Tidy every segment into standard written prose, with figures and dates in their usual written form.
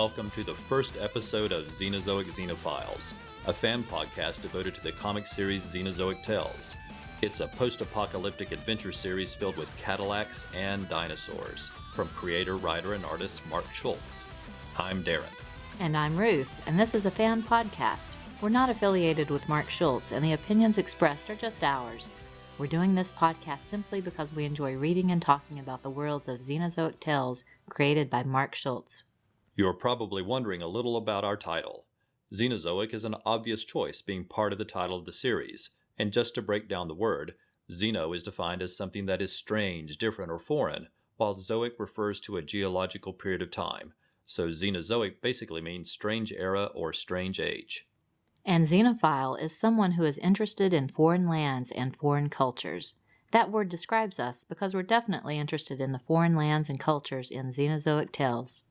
welcome to the first episode of Xenozoic Xenophiles, a fan podcast devoted to the comic series Xenozoic Tales. It's a post-apocalyptic adventure series filled with Cadillacs and Dinosaurs, from creator, writer, and artist Mark Schultz. I'm Darren. And I'm Ruth, and this is a fan podcast. We're not affiliated with Mark Schultz, and the opinions expressed are just ours. We're doing this podcast simply because we enjoy reading and talking about the worlds of Xenozoic Tales created by Mark Schultz. You're probably wondering a little about our title. Xenozoic is an obvious choice, being part of the title of the series. And just to break down the word, Xeno is defined as something that is strange, different, or foreign, while Zoic refers to a geological period of time. So Xenozoic basically means strange era or strange age. And xenophile is someone who is interested in foreign lands and foreign cultures. That word describes us because we're definitely interested in the foreign lands and cultures in Xenozoic Tales.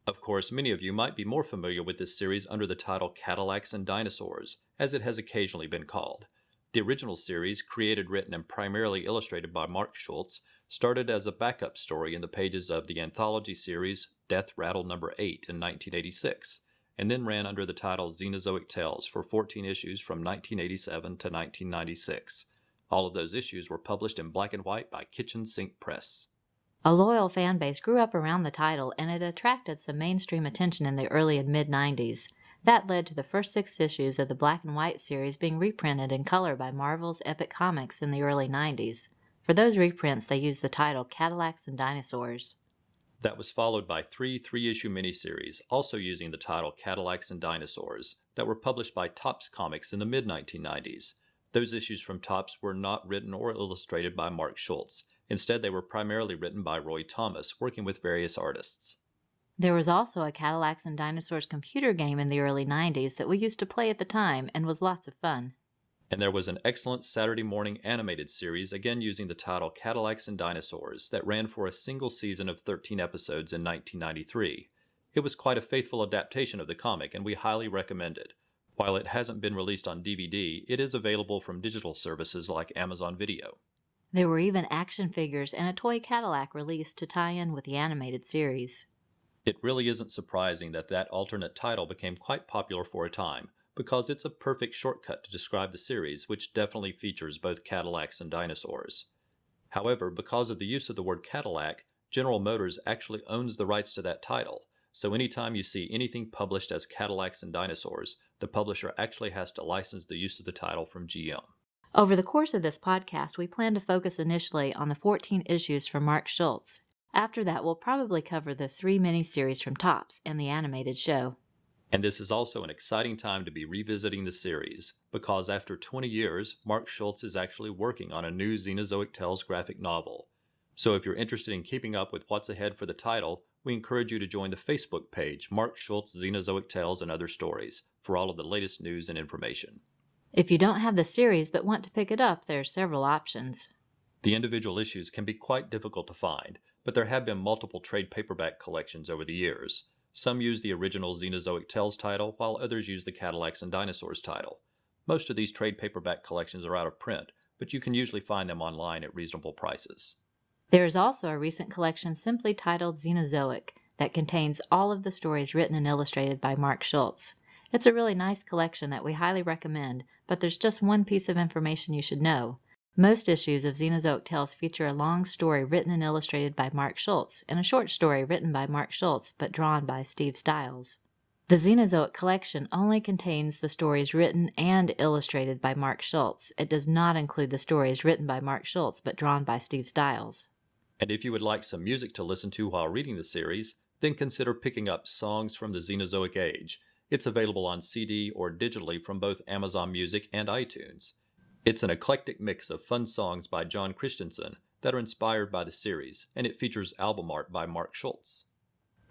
Of course, many of you might be more familiar with this series under the title Cadillacs and Dinosaurs, as it has occasionally been called. The original series, created, written, and primarily illustrated by Mark Schultz, started as a backup story in the pages of the anthology series Death Rattle No. 8 in 1986, and then ran under the title Xenozoic Tales for 14 issues from 1987 to 1996. All of those issues were published in black and white by Kitchen Sink Press. A loyal fan base grew up around the title, and it attracted some mainstream attention in the early and mid-90s. That led to the first 6 issues of the black and white series being reprinted in color by Marvel's Epic Comics in the early 90s. For those reprints, they used the title Cadillacs and Dinosaurs. That was followed by 3 3-issue miniseries, also using the title Cadillacs and Dinosaurs, that were published by Topps Comics in the mid-1990s. Those issues from Topps were not written or illustrated by Mark Schultz. Instead, they were primarily written by Roy Thomas, working with various artists. There was also a Cadillacs and Dinosaurs computer game in the early 90s that we used to play at the time and was lots of fun. And there was an excellent Saturday morning animated series, again using the title Cadillacs and Dinosaurs, that ran for a single season of 13 episodes in 1993. It was quite a faithful adaptation of the comic, and we highly recommend it. While it hasn't been released on DVD, it is available from digital services like Amazon Video. There were even action figures and a toy Cadillac released to tie in with the animated series. It really isn't surprising that that alternate title became quite popular for a time, because it's a perfect shortcut to describe the series, which definitely features both Cadillacs and Dinosaurs. However, because of the use of the word Cadillac, General Motors actually owns the rights to that title, so anytime you see anything published as Cadillacs and Dinosaurs, the publisher actually has to license the use of the title from GM. Over the course of this podcast, we plan to focus initially on the 14 issues from Mark Schultz. After that, we'll probably cover the 3 miniseries from Topps and the animated show. And this is also an exciting time to be revisiting the series, because after 20 years, Mark Schultz is actually working on a new Xenozoic Tales graphic novel. So if you're interested in keeping up with what's ahead for the title, we encourage you to join the Facebook page, Mark Schultz Xenozoic Tales and Other Stories, for all of the latest news and information. If you don't have the series but want to pick it up, there are several options. The individual issues can be quite difficult to find, but there have been multiple trade paperback collections over the years. Some use the original Xenozoic Tales title, while others use the Cadillacs and Dinosaurs title. Most of these trade paperback collections are out of print, but you can usually find them online at reasonable prices. There is also a recent collection simply titled Xenozoic that contains all of the stories written and illustrated by Mark Schultz. It's a really nice collection that we highly recommend, but there's just one piece of information you should know. Most issues of Xenozoic Tales feature a long story written and illustrated by Mark Schultz, and a short story written by Mark Schultz but drawn by Steve Stiles. The Xenozoic collection only contains the stories written and illustrated by Mark Schultz. It does not include the stories written by Mark Schultz but drawn by Steve Stiles. And if you would like some music to listen to while reading the series, then consider picking up Songs from the Xenozoic Age. It's available on CD or digitally from both Amazon Music and iTunes. It's an eclectic mix of fun songs by John Christensen that are inspired by the series, and it features album art by Mark Schultz.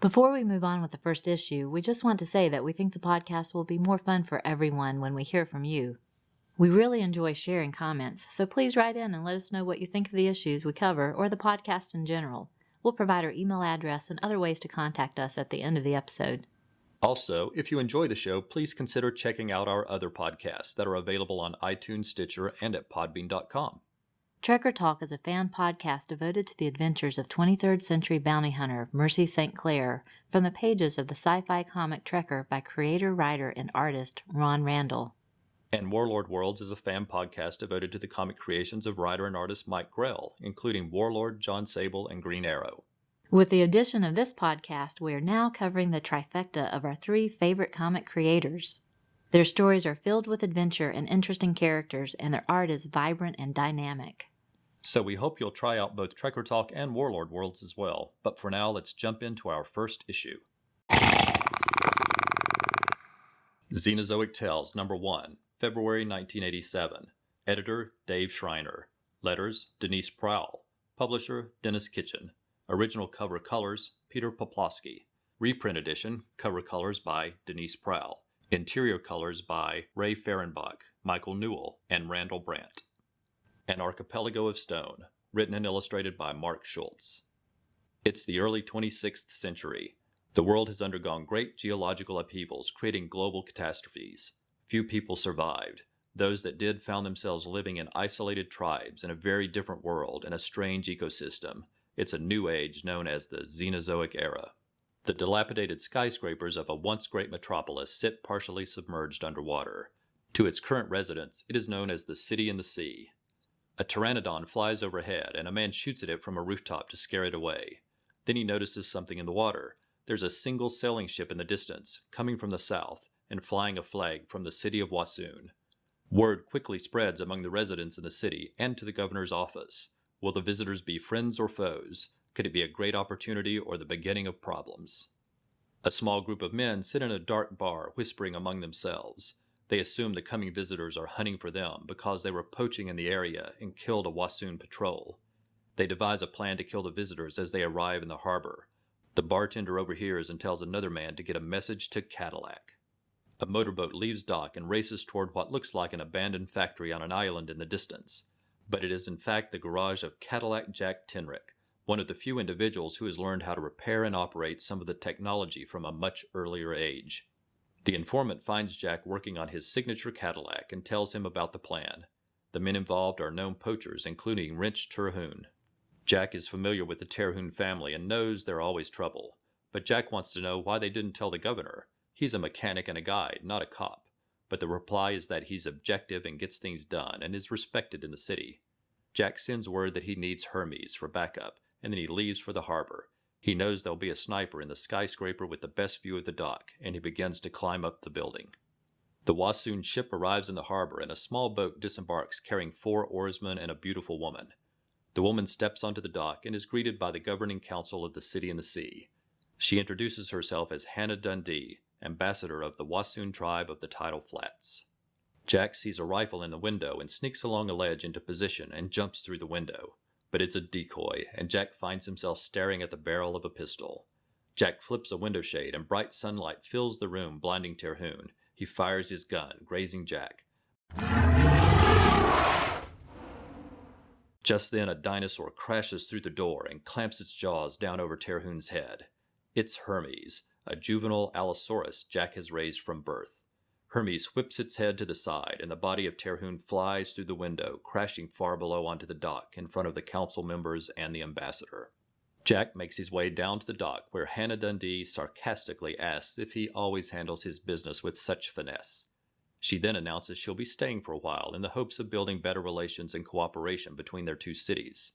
Before we move on with the first issue, we just want to say that we think the podcast will be more fun for everyone when we hear from you. We really enjoy sharing comments, so please write in and let us know what you think of the issues we cover or the podcast in general. We'll provide our email address and other ways to contact us at the end of the episode. Also, if you enjoy the show, please consider checking out our other podcasts that are available on iTunes, Stitcher, and at podbean.com. Trekker Talk is a fan podcast devoted to the adventures of 23rd century bounty hunter Mercy St. Clair from the pages of the sci-fi comic Trekker by creator, writer, and artist Ron Randall. And Warlord Worlds is a fan podcast devoted to the comic creations of writer and artist Mike Grell, including Warlord, John Sable, and Green Arrow. With the addition of this podcast, we are now covering the trifecta of our 3 favorite comic creators. Their stories are filled with adventure and interesting characters, and their art is vibrant and dynamic. So we hope you'll try out both Trekker Talk and Warlord Worlds as well. But for now, let's jump into our first issue. Xenozoic Tales, number 1, February 1987. Editor, Dave Schreiner. Letters, Denise Prowl. Publisher, Dennis Kitchen. Original cover colors, Peter Poplawski. Reprint edition, cover colors by Denise Prowl. Interior colors by Ray Fehrenbach, Michael Newell, and Randall Brandt. An Archipelago of Stone, written and illustrated by Mark Schultz. It's the early 26th century. The world has undergone great geological upheavals, creating global catastrophes. Few people survived. Those that did found themselves living in isolated tribes in a very different world in a strange ecosystem. It's a new age known as the Xenozoic era. The dilapidated skyscrapers of a once great metropolis sit partially submerged underwater. To its current residents, it is known as the City in the Sea. A pteranodon flies overhead, and a man shoots at it from a rooftop to scare it away. Then he notices something in the water. There's a single sailing ship in the distance, coming from the south, and flying a flag from the city of Wassoon. Word quickly spreads among the residents in the city and to the governor's office. Will the visitors be friends or foes? Could it be a great opportunity or the beginning of problems? A small group of men sit in a dark bar, whispering among themselves. They assume the coming visitors are hunting for them because they were poaching in the area and killed a Wassoon patrol. They devise a plan to kill the visitors as they arrive in the harbor. The bartender overhears and tells another man to get a message to Cadillac. A motorboat leaves dock and races toward what looks like an abandoned factory on an island in the distance. But it is in fact the garage of Cadillac Jack Tenrick, one of the few individuals who has learned how to repair and operate some of the technology from a much earlier age. The informant finds Jack working on his signature Cadillac and tells him about the plan. The men involved are known poachers, including Wrench Terhune. Jack is familiar with the Terhune family and knows they're always trouble. But Jack wants to know why they didn't tell the governor. He's a mechanic and a guide, not a cop. But the reply is that he's objective and gets things done and is respected in the city. Jack sends word that he needs Hermes for backup, and then he leaves for the harbor. He knows there'll be a sniper in the skyscraper with the best view of the dock, and he begins to climb up the building. The Wassoon ship arrives in the harbor, and a small boat disembarks carrying 4 oarsmen and a beautiful woman. The woman steps onto the dock and is greeted by the governing council of the City in the Sea. She introduces herself as Hannah Dundee, ambassador of the Wassoon tribe of the Tidal Flats. Jack sees a rifle in the window and sneaks along a ledge into position and jumps through the window. But it's a decoy, and Jack finds himself staring at the barrel of a pistol. Jack flips a window shade, and bright sunlight fills the room, blinding Terhune. He fires his gun, grazing Jack. Just then, a dinosaur crashes through the door and clamps its jaws down over Terhune's head. It's Hermes, a juvenile Allosaurus Jack has raised from birth. Hermes whips its head to the side, and the body of Terhune flies through the window, crashing far below onto the dock in front of the council members and the ambassador. Jack makes his way down to the dock, where Hannah Dundee sarcastically asks if he always handles his business with such finesse. She then announces she'll be staying for a while in the hopes of building better relations and cooperation between their 2 cities.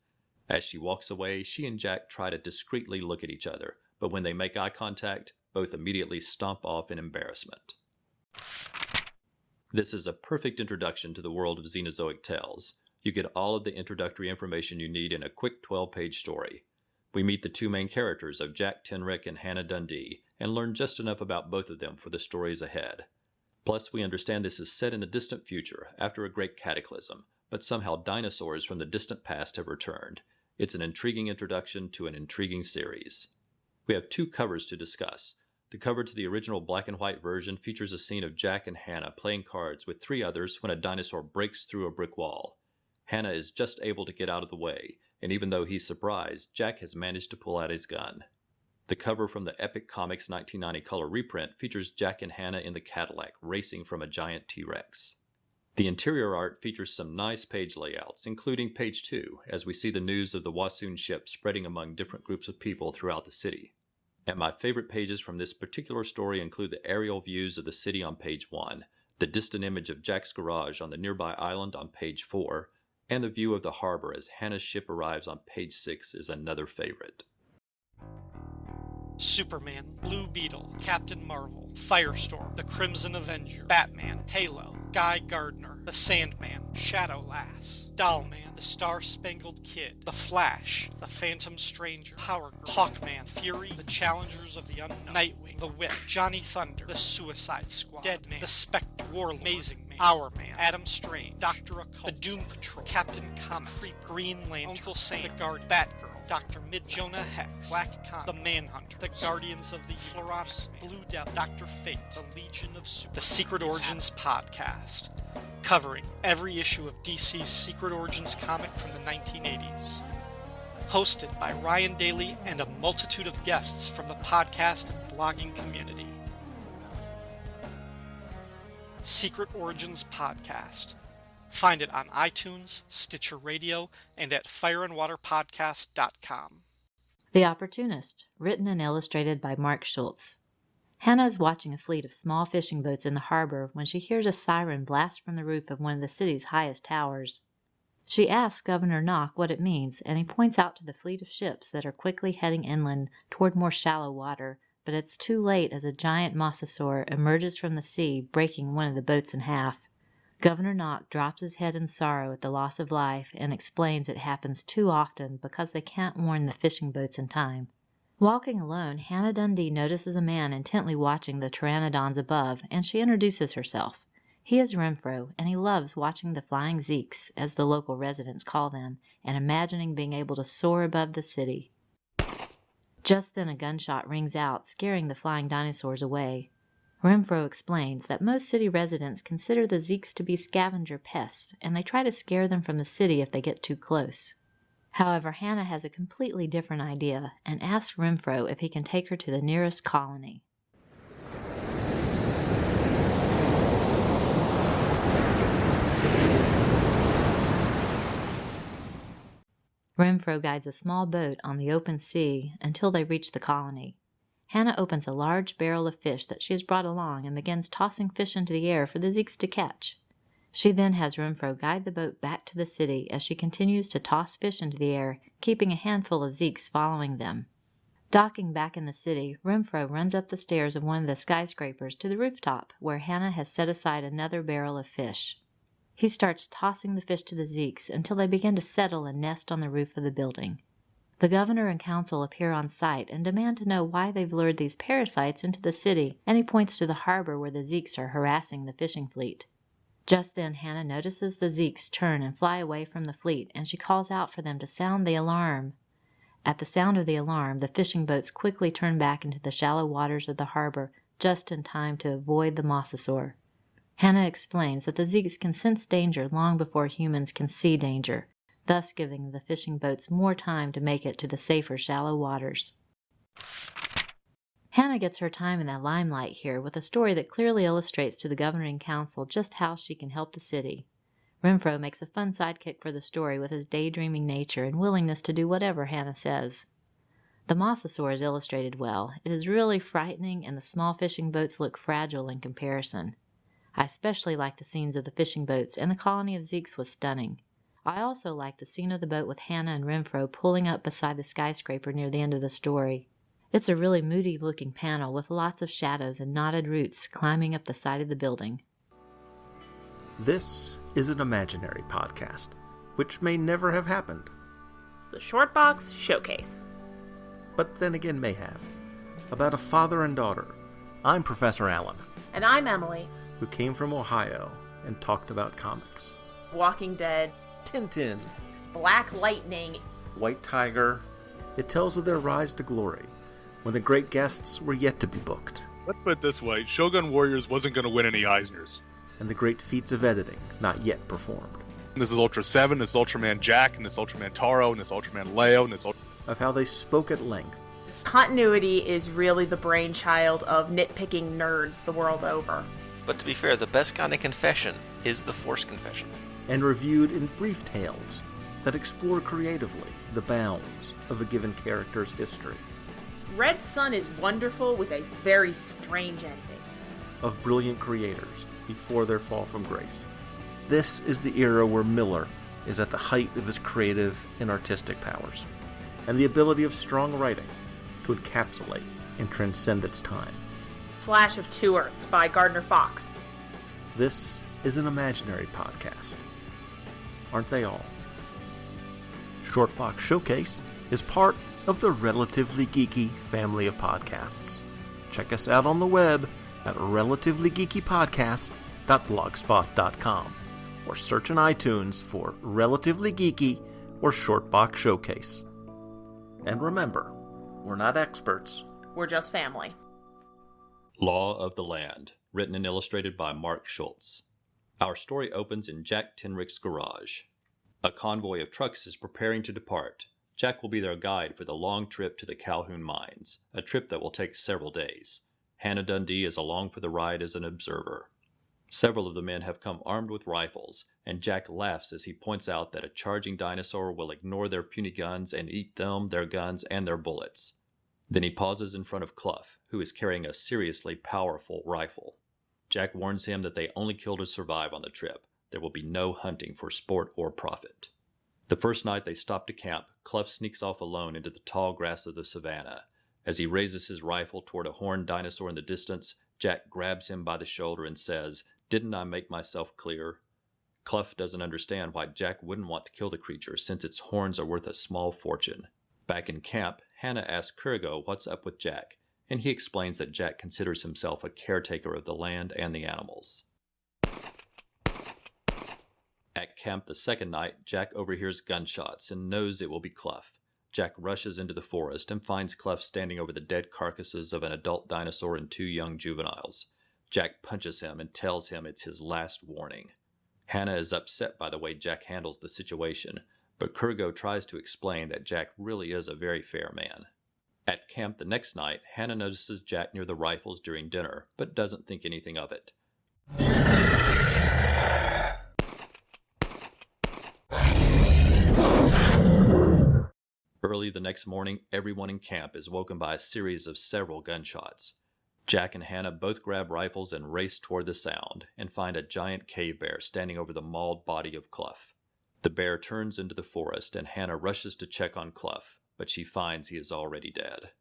As she walks away, she and Jack try to discreetly look at each other, but when they make eye contact, both immediately stomp off in embarrassment. This is a perfect introduction to the world of Xenozoic Tales. You get all of the introductory information you need in a quick 12-page story. We meet the 2 main characters of Jack Tenrick and Hannah Dundee, and learn just enough about both of them for the stories ahead. Plus, we understand this is set in the distant future, after a great cataclysm, but somehow dinosaurs from the distant past have returned. It's an intriguing introduction to an intriguing series. We have 2 covers to discuss. The cover to the original black and white version features a scene of Jack and Hannah playing cards with 3 others when a dinosaur breaks through a brick wall. Hannah is just able to get out of the way, and even though he's surprised, Jack has managed to pull out his gun. The cover from the Epic Comics 1990 color reprint features Jack and Hannah in the Cadillac racing from a giant T-Rex. The interior art features some nice page layouts, including page 2, as we see the news of the Wasoon ship spreading among different groups of people throughout the city. And my favorite pages from this particular story include the aerial views of the city on page 1, the distant image of Jack's garage on the nearby island on page 4, and the view of the harbor as Hannah's ship arrives on page 6 is another favorite. Superman, Blue Beetle, Captain Marvel, Firestorm, the Crimson Avenger, Batman, Halo, Guy Gardner, the Sandman, Shadow Lass, Dollman, the Star-Spangled Kid, the Flash, the Phantom Stranger, Power Girl, Hawkman, Fury, the Challengers of the Unknown, Nightwing, the Whip, Johnny Thunder, the Suicide Squad, Deadman, the Spectre, Warlord, Amazing Man, Hourman, Adam Strange, Dr. Occult, the Doom Patrol, Captain Comet, Creep, Green Lantern, Uncle Sam, the Guardian, Batgirl, Dr. Mid, Jonah Hex, Black Con, the Manhunter, the Guardians of the Floronic, Blue Devil, Dr. Fate, the Legion of Super, the Secret Origins Podcast, covering every issue of DC's Secret Origins comic from the 1980s. Hosted by Ryan Daly and a multitude of guests from the podcast and blogging community. Secret Origins Podcast. Find it on iTunes, Stitcher Radio, and at fireandwaterpodcast.com. The Opportunist, written and illustrated by Mark Schultz. Hannah is watching a fleet of small fishing boats in the harbor when she hears a siren blast from the roof of one of the city's highest towers. She asks Governor Knock what it means, and he points out to the fleet of ships that are quickly heading inland toward more shallow water, but it's too late as a giant mosasaur emerges from the sea, breaking one of the boats in half. Governor Knock drops his head in sorrow at the loss of life and explains it happens too often because they can't warn the fishing boats in time. Walking alone, Hannah Dundee notices a man intently watching the pteranodons above, and she introduces herself. He is Renfro, and he loves watching the flying Zeeks, as the local residents call them, and imagining being able to soar above the city. Just then a gunshot rings out, scaring the flying dinosaurs away. Renfro explains that most city residents consider the Zeeks to be scavenger pests, and they try to scare them from the city if they get too close. However, Hannah has a completely different idea and asks Renfro if he can take her to the nearest colony. Renfro guides a small boat on the open sea until they reach the colony. Hannah opens a large barrel of fish that she has brought along and begins tossing fish into the air for the Zeeks to catch. She then has Renfro guide the boat back to the city as she continues to toss fish into the air, keeping a handful of Zeeks following them. Docking back in the city, Renfro runs up the stairs of one of the skyscrapers to the rooftop, where Hannah has set aside another barrel of fish. He starts tossing the fish to the Zeeks until they begin to settle and nest on the roof of the building. The governor and council appear on site and demand to know why they've lured these parasites into the city, and he points to the harbor where the Zeeks are harassing the fishing fleet. Just then, Hannah notices the Zeeks turn and fly away from the fleet, and she calls out for them to sound the alarm. At the sound of the alarm, the fishing boats quickly turn back into the shallow waters of the harbor, just in time to avoid the mosasaur. Hannah explains that the Zeeks can sense danger long before humans can see danger, thus giving the fishing boats more time to make it to the safer shallow waters. Hannah gets her time in the limelight here with a story that clearly illustrates to the governing council just how she can help the city. Renfro makes a fun sidekick for the story with his daydreaming nature and willingness to do whatever Hannah says. The mosasaur is illustrated well. It is really frightening, and the small fishing boats look fragile in comparison. I especially like the scenes of the fishing boats, and the colony of Zeeks was stunning. I also like the scene of the boat with Hannah and Renfro pulling up beside the skyscraper near the end of the story. It's a really moody-looking panel with lots of shadows and knotted roots climbing up the side of the building. This is an imaginary podcast, which may never have happened. The Shortbox Showcase. But then again may have. About a father and daughter. I'm Professor Allen. And I'm Emily. Who came from Ohio and talked about comics. Walking Dead. Tintin. Black Lightning. White Tiger. It tells of their rise to glory, when the great guests were yet to be booked. Let's put it this way, Shogun Warriors wasn't going to win any Eisners. And the great feats of editing not yet performed. And this is Ultra 7, this is Ultraman Jack, and this Ultraman Taro, and this Ultraman Leo, and this of how they spoke at length. This continuity is really the brainchild of nitpicking nerds the world over. But to be fair, the best kind of confession is The Force Confession. and reviewed in brief tales that explore creatively the bounds of a given character's history, Red Sun is wonderful with a very strange ending. of brilliant creators before their fall from grace. This is the era where Miller is at the height of his creative and artistic powers, and the ability of strong writing to encapsulate and transcend its time. Flash of Two Earths by Gardner Fox. This is an imaginary podcast. Aren't they all? Shortbox Showcase is part of the Relatively Geeky family of podcasts. Check us out on the web at relativelygeekypodcast.blogspot.com or search in iTunes for Relatively Geeky or Shortbox Showcase. And remember, we're not experts. We're just family. Law of the Land, written and illustrated by Mark Schultz. Our story opens in Jack Tenrick's garage. A convoy of trucks is preparing to depart. Jack will be their guide for the long trip to the Calhoun mines, a trip that will take several days. Hannah Dundee is along for the ride as an observer. Several of the men have come armed with rifles, and Jack laughs as he points out that a charging dinosaur will ignore their puny guns and eat them, their guns, and their bullets. Then he pauses in front of Clough, who is carrying a seriously powerful rifle. Jack warns him that they only kill to survive on the trip. There will be no hunting for sport or profit. The first night they stop to camp, Clough sneaks off alone into the tall grass of the savannah. As he raises his rifle toward a horned dinosaur in the distance, Jack grabs him by the shoulder and says, "Didn't I make myself clear?" Clough doesn't understand why Jack wouldn't want to kill the creature since its horns are worth a small fortune. Back in camp, Hannah asks Kurgo what's up with Jack, and he explains that Jack considers himself a caretaker of the land and the animals. At camp the second night, Jack overhears gunshots and knows it will be Clough. Jack rushes into the forest and finds Clough standing over the dead carcasses of an adult dinosaur and 2 young juveniles. Jack punches him and tells him it's his last warning. Hannah is upset by the way Jack handles the situation, but Kurgo tries to explain that Jack really is a very fair man. At camp the next night, Hannah notices Jack near the rifles during dinner, but doesn't think anything of it. Early the next morning, everyone in camp is woken by a series of several gunshots. Jack and Hannah both grab rifles and race toward the sound, and find a giant cave bear standing over the mauled body of Clough. The bear turns into the forest, and Hannah rushes to check on Clough, but she finds he is already dead.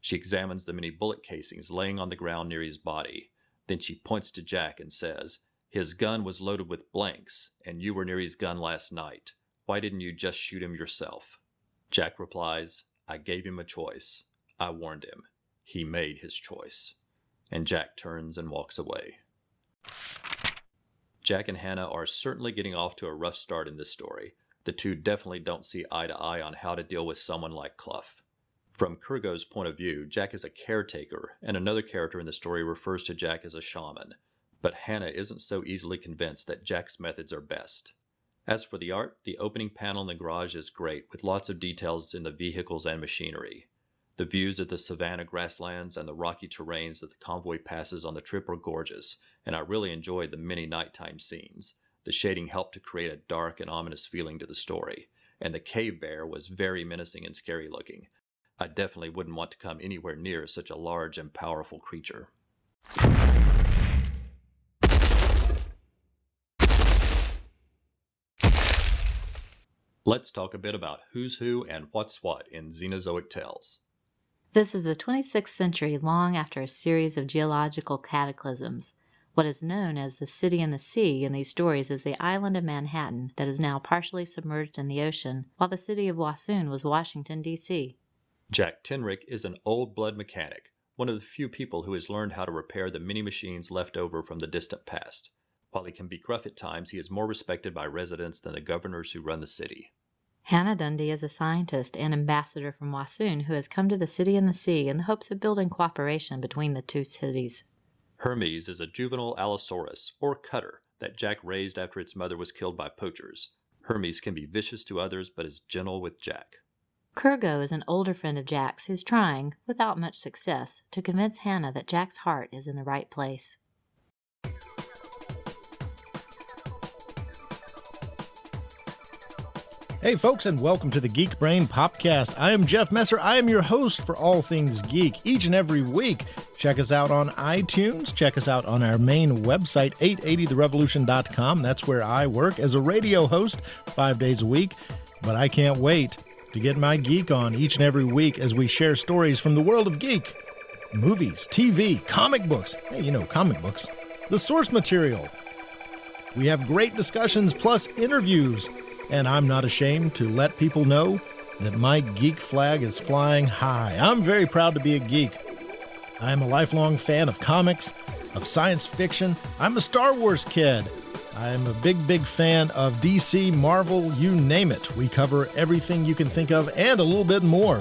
She examines the many bullet casings laying on the ground near his body. Then she points to Jack and says, "His gun was loaded with blanks, and you were near his gun last night. Why didn't you just shoot him yourself?" Jack replies, "I gave him a choice. I warned him. He made his choice." And Jack turns and walks away. Jack and Hannah are certainly getting off to a rough start in this story. The two definitely don't see eye to eye on how to deal with someone like Clough. From Kurgo's point of view, Jack is a caretaker, and another character in the story refers to Jack as a shaman. But Hannah isn't so easily convinced that Jack's methods are best. As for the art, the opening panel in the garage is great, with lots of details in the vehicles and machinery. The views of the savanna grasslands and the rocky terrains that the convoy passes on the trip are gorgeous, and I really enjoyed the many nighttime scenes. The shading helped to create a dark and ominous feeling to the story, and the cave bear was very menacing and scary looking. I definitely wouldn't want to come anywhere near such a large and powerful creature. Let's talk a bit about who's who and what's what in Xenozoic Tales. This is the 26th century, long after a series of geological cataclysms. What is known as the City in the Sea in these stories is the island of Manhattan that is now partially submerged in the ocean, while the city of Wassoon was Washington, D.C. Jack Tenrick is an old-blood mechanic, one of the few people who has learned how to repair the many machines left over from the distant past. While he can be gruff at times, he is more respected by residents than the governors who run the city. Hannah Dundee is a scientist and ambassador from Wassoon who has come to the City in the Sea in the hopes of building cooperation between the two cities. Hermes is a juvenile Allosaurus, or cutter, that Jack raised after its mother was killed by poachers. Hermes can be vicious to others, but is gentle with Jack. Kurgo is an older friend of Jack's who's trying, without much success, to convince Hannah that Jack's heart is in the right place. Hey folks, and welcome to the Geek Brain Popcast. I am Jeff Messer. I am your host for all things geek each and every week. Check us out on iTunes. Check us out on our main website, 880therevolution.com. That's where I work as a radio host 5 days a week. But I can't wait to get my geek on each and every week as we share stories from the world of geek. Movies, TV, comic books. Hey, you know, comic books. The source material. We have great discussions plus interviews. And I'm not ashamed to let people know that my geek flag is flying high. I'm very proud to be a geek. I'm a lifelong fan of comics, of science fiction. I'm a Star Wars kid. I'm a big fan of DC, Marvel, you name it. We cover everything you can think of and a little bit more.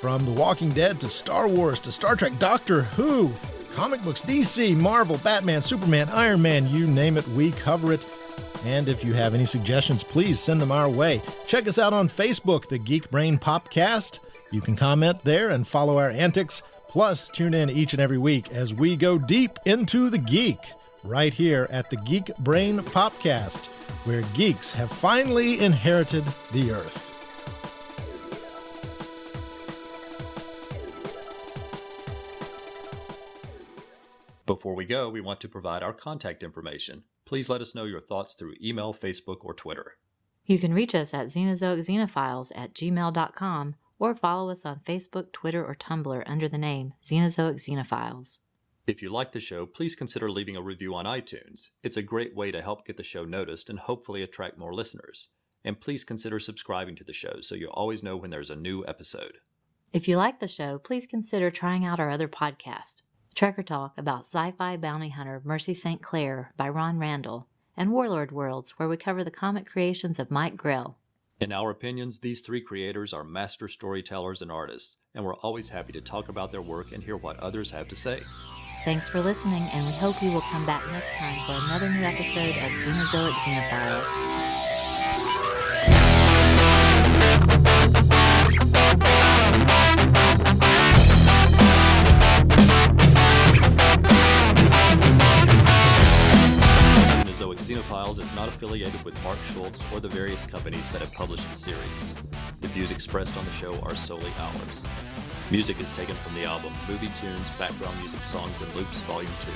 From The Walking Dead to Star Wars to Star Trek, Doctor Who, comic books, DC, Marvel, Batman, Superman, Iron Man, you name it, we cover it. And if you have any suggestions, please send them our way. Check us out on Facebook, the Geek Brain Popcast. You can comment there and follow our antics. Plus, tune in each and every week as we go deep into the geek, right here at the Geek Brain Popcast, where geeks have finally inherited the earth. Before we go, we want to provide our contact information. Please let us know your thoughts through email, Facebook, or Twitter. You can reach us at Xenozoic Xenophiles at gmail.com or follow us on Facebook, Twitter, or Tumblr under the name Xenozoic Xenophiles. If you like the show, please consider leaving a review on iTunes. It's a great way to help get the show noticed and hopefully attract more listeners. And please consider subscribing to the show so you'll always know when there's a new episode. If you like the show, please consider trying out our other podcast, Trekker Talk about sci-fi bounty hunter Mercy St. Clair by Ron Randall, and Warlord Worlds, where we cover the comic creations of Mike Grell. In our opinions, these three creators are master storytellers and artists, and we're always happy to talk about their work and hear what others have to say. Thanks for listening, and we hope you will come back next time for another new episode of Xenozoic Xenophiles. Xenozoic Xenophiles is not affiliated with Mark Schultz or the various companies that have published the series. The views expressed on the show are solely ours. Music is taken from the album Movie Tunes, Background Music Songs and Loops Volume 2.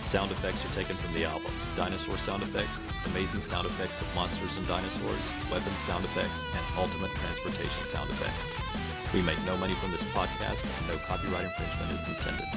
Sound effects are taken from the albums Dinosaur Sound Effects, Amazing Sound Effects of Monsters and Dinosaurs, Weapons Sound Effects, and Ultimate Transportation Sound Effects. We make no money from this podcast, and no copyright infringement is intended.